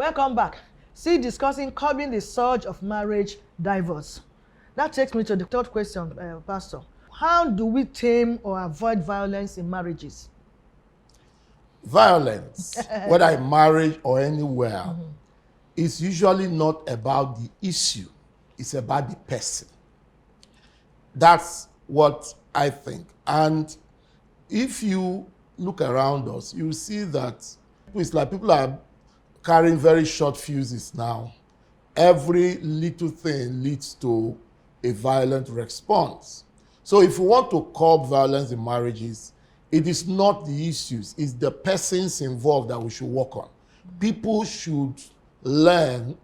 Welcome back. Still discussing curbing the surge of marriage divorce. That takes me to the third question, Pastor. How do we tame or avoid violence in marriages? Violence, whether in marriage or anywhere, is usually not about the issue. It's about the person. That's what I think. And if you look around us, you see that it's like people are carrying very short fuses now. Every little thing leads to a violent response. So if we want to curb violence in marriages, it is not the issues, it's the persons involved that we should work on. People should learn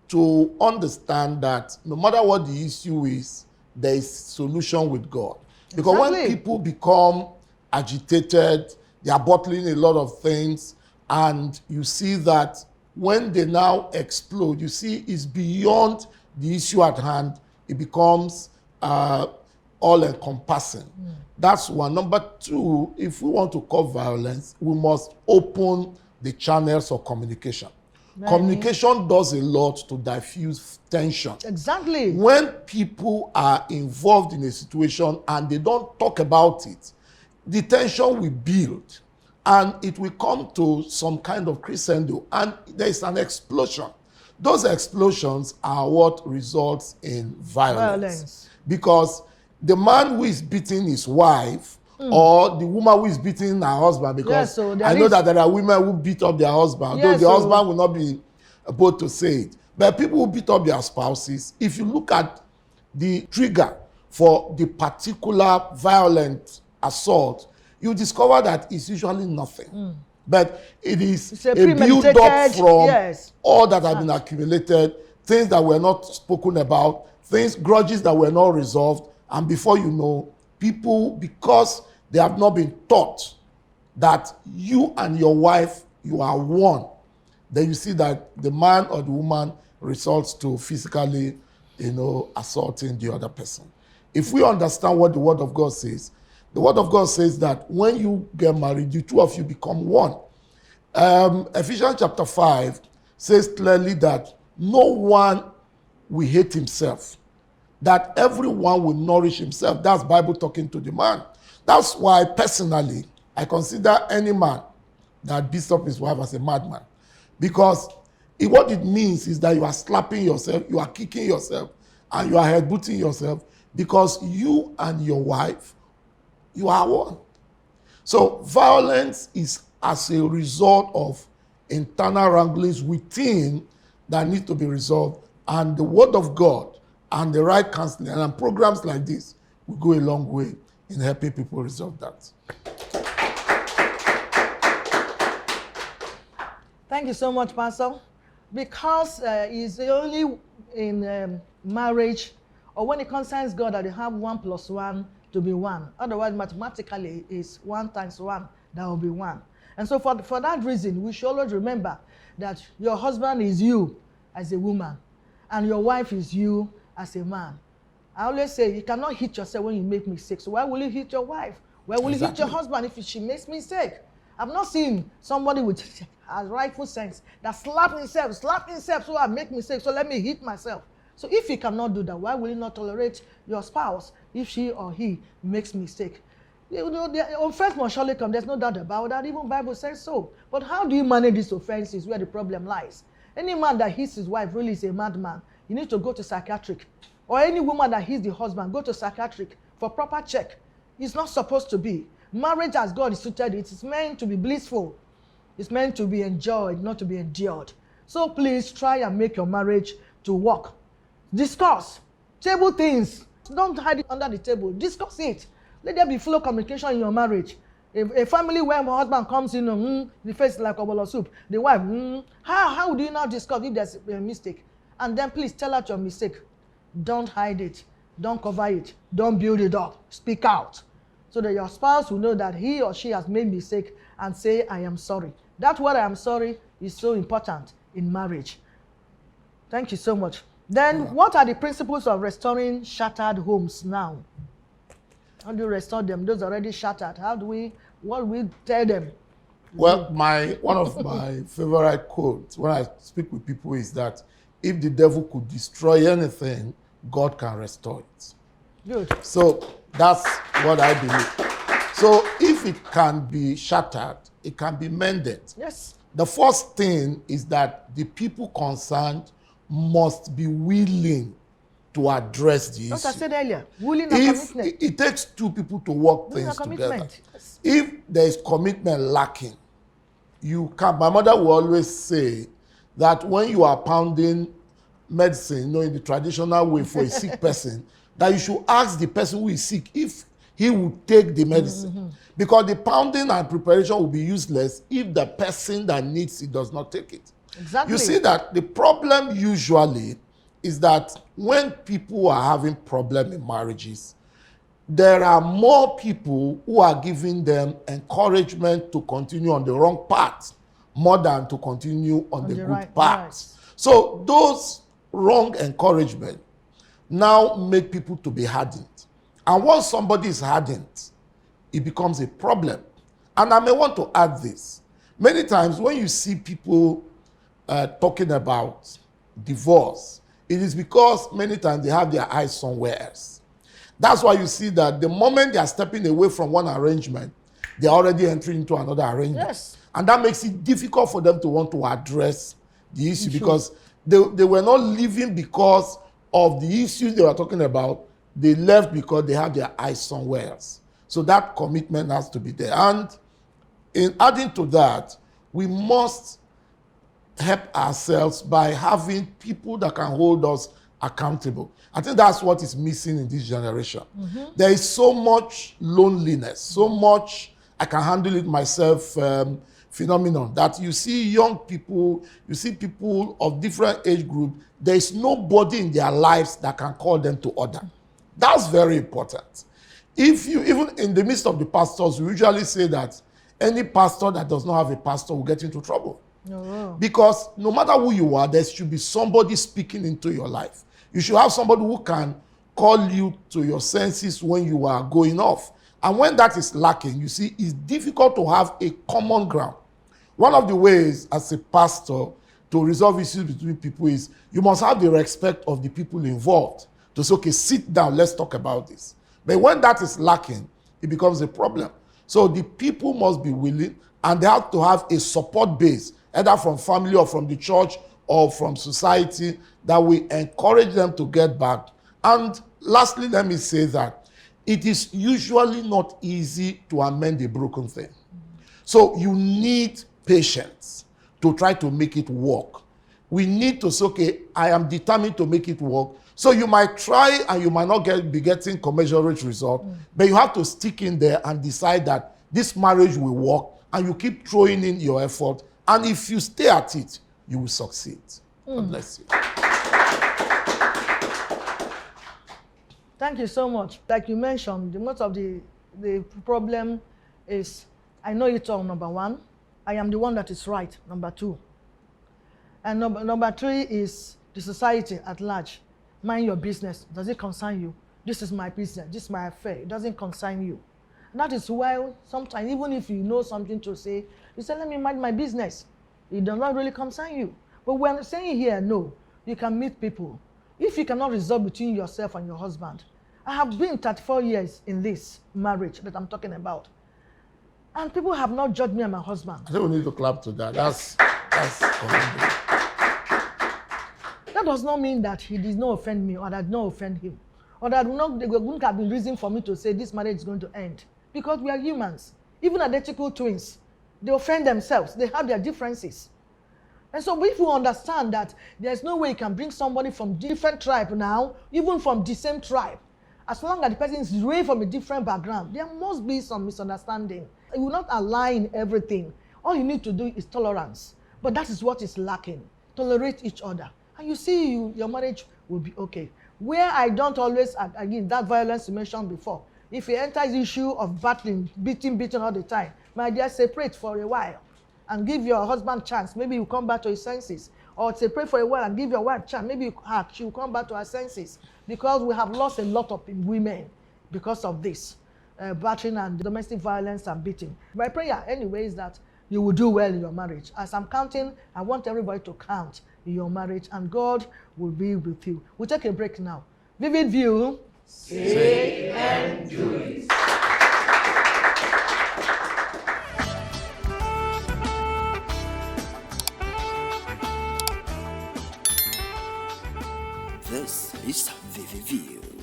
to understand that no matter what the issue is, there is solution with God. Because when people become agitated, they are bottling a lot of things, and you see that when they now explode, you see it's beyond the issue at hand. It becomes all-encompassing. That's one. Number two, if we want to curb violence, we must open the channels of communication. Right. Communication does a lot to diffuse tension. Exactly. When people are involved in a situation and they don't talk about it, the tension will build and it will come to some kind of crescendo and there is an explosion. Those explosions are what results in violence. Because the man who is beating his wife or the woman who is beating her husband, because I know that there are women who beat up their husband, though the husband will not be able to say it. But people who beat up their spouses, if you look at the trigger for the particular violent assault, you discover that it's usually nothing. But it is a build-up from all that have been accumulated, things that were not spoken about, grudges that were not resolved, and before you know, people, because they have not been taught that you and your wife, you are one, then you see that the man or the woman resorts to physically, assaulting the other person. If we understand what the Word of God says, the Word of God says that when you get married, the two of you become one. Ephesians chapter 5 says clearly that no one will hate himself, that everyone will nourish himself. That's Bible talking to the man. That's why personally, I consider any man that beats up his wife as a madman. Because what it means is that you are slapping yourself, you are kicking yourself, and you are headbutting yourself because you and your wife, you are one. So violence is as a result of internal wranglings within that need to be resolved. And the Word of God and the right counseling and programs like this will go a long way in helping people resolve that. Thank you so much, Pastor. Because it's only in marriage or when it concerns God that you have 1 + 1 to be 1. Otherwise, mathematically, it's 1 × 1 that will be 1. And so for that reason, we should always remember that your husband is you as a woman and your wife is you as a man. I always say you cannot hit yourself when you make mistakes. So why will you hit your wife? Why will you hit your husband if she makes mistake? I've not seen somebody with a rightful sense that slap himself so I make mistakes, so let me hit myself. So if you cannot do that, why will you not tolerate your spouse if she or he makes mistake? The offense must surely come. There's no doubt about that. Even the Bible says so. But how do you manage these offenses where the problem lies? Any man that hits his wife really is a madman. You need to go to psychiatric. Or any woman that hits the husband, go to psychiatric for proper check. It's not supposed to be. Marriage as God instituted it is meant to be blissful. It's meant to be enjoyed, not to be endured. So please try and make your marriage to work. Discuss. Table things. Don't hide it under the table. Discuss it. Let there be flow communication in your marriage. A family where my husband comes in, the face is like a bowl of soup. The wife, how do you now discuss if there's a mistake? And then please tell out your mistake. Don't hide it. Don't cover it. Don't build it up. Speak out. So that your spouse will know that he or she has made mistake and say, I am sorry. That word I am sorry is so important in marriage. Thank you so much. Then what are the principles of restoring shattered homes now? How do you restore them? Those already shattered. What do we tell them Well, one of my favorite quotes when I speak with people is that if the devil could destroy anything, God can restore it. Good. So that's what I believe. So if it can be shattered, it can be mended. Yes. The first thing is that the people concerned must be willing to address the What I issue. said earlier, willing and If commitment. it takes two people to work Willing things and together, commitment. Yes. if there is commitment lacking, you can't. My mother will always say that when you are pounding medicine, in the traditional way for a sick person, that you should ask the person who is sick if he would take the medicine. Because the pounding and preparation will be useless if the person that needs it does not take it. Exactly. You see that the problem usually is that when people are having problem in marriages, there are more people who are giving them encouragement to continue on the wrong path more than to continue on the good right path. right. So those wrong encouragement now make people to be hardened. And once somebody is hardened, it becomes a problem. And I may want to add this. Many times when you see people talking about divorce, it is because many times they have their eyes somewhere else. That's why you see that the moment they are stepping away from one arrangement, they are already entering into another arrangement. Yes. And that makes it difficult for them to want to address the issue because they were not living because of the issues they were talking about. They left because they have their eyes somewhere else. So that commitment has to be there. And in adding to that, we must help ourselves by having people that can hold us accountable. I think that's what is missing in this generation. There is so much loneliness, so much I can handle it myself phenomenon that you see young people, you see people of different age group, there is nobody in their lives that can call them to order. That's very important. If you, even in the midst of the pastors, we usually say that any pastor that does not have a pastor will get into trouble. Oh. Because no matter who you are, there should be somebody speaking into your life. You should have somebody who can call you to your senses when you are going off. And when that is lacking, you see, it's difficult to have a common ground. One of the ways as a pastor to resolve issues between people is you must have the respect of the people involved to say, okay, sit down, let's talk about this. But when that is lacking, it becomes a problem. So the people must be willing, and they have to have a support base, either from family or from the church or from society, that we encourage them to get back. And lastly, let me say that it is usually not easy to amend a broken thing. So you need patience to try to make it work. We need to say, okay, I am determined to make it work. So you might try and you might not be getting commensurate result, but you have to stick in there and decide that this marriage will work, and you keep throwing in your effort. And if you stay at it, you will succeed. God bless you. Thank you so much. Like you mentioned, most of the problem is, I know it all, number one. I am the one that is right, number two. And number three is the society at large. Mind your business. Does it concern you? This is my business. This is my affair. It doesn't concern you. And that is why sometimes, even if you know something to say, you say, let me mind my business. It does not really concern you. But when I'm saying here, no, you can meet people. If you cannot resolve between yourself and your husband, I have been 34 years in this marriage that I'm talking about. And people have not judged me and my husband. I think we need to clap to that. That's commendable. That does not mean that he did not offend me or that I did not offend him. Or that there wouldn't have been reason for me to say this marriage is going to end. Because we are humans. Even identical twins, they offend themselves. They have their differences. And so if you understand that there's no way you can bring somebody from different tribe now, even from the same tribe, as long as the person is raised from a different background, there must be some misunderstanding. You will not align everything. All you need to do is tolerance. But that is what is lacking. Tolerate each other. And you see, your marriage will be okay. Where I don't always, again, that violence you mentioned before, if you enter the issue of battling, beating all the time, my dear, separate for a while and give your husband a chance. Maybe you come back to his senses. Or separate for a while and give your wife a chance. Maybe she will come back to her senses. Because we have lost a lot of women because of this, battering and domestic violence and beating. My prayer, anyway, is that you will do well in your marriage. As I'm counting, I want everybody to count in your marriage, and God will be with you. We'll take a break now. Vivid View. Say and do it. This is Vivid View.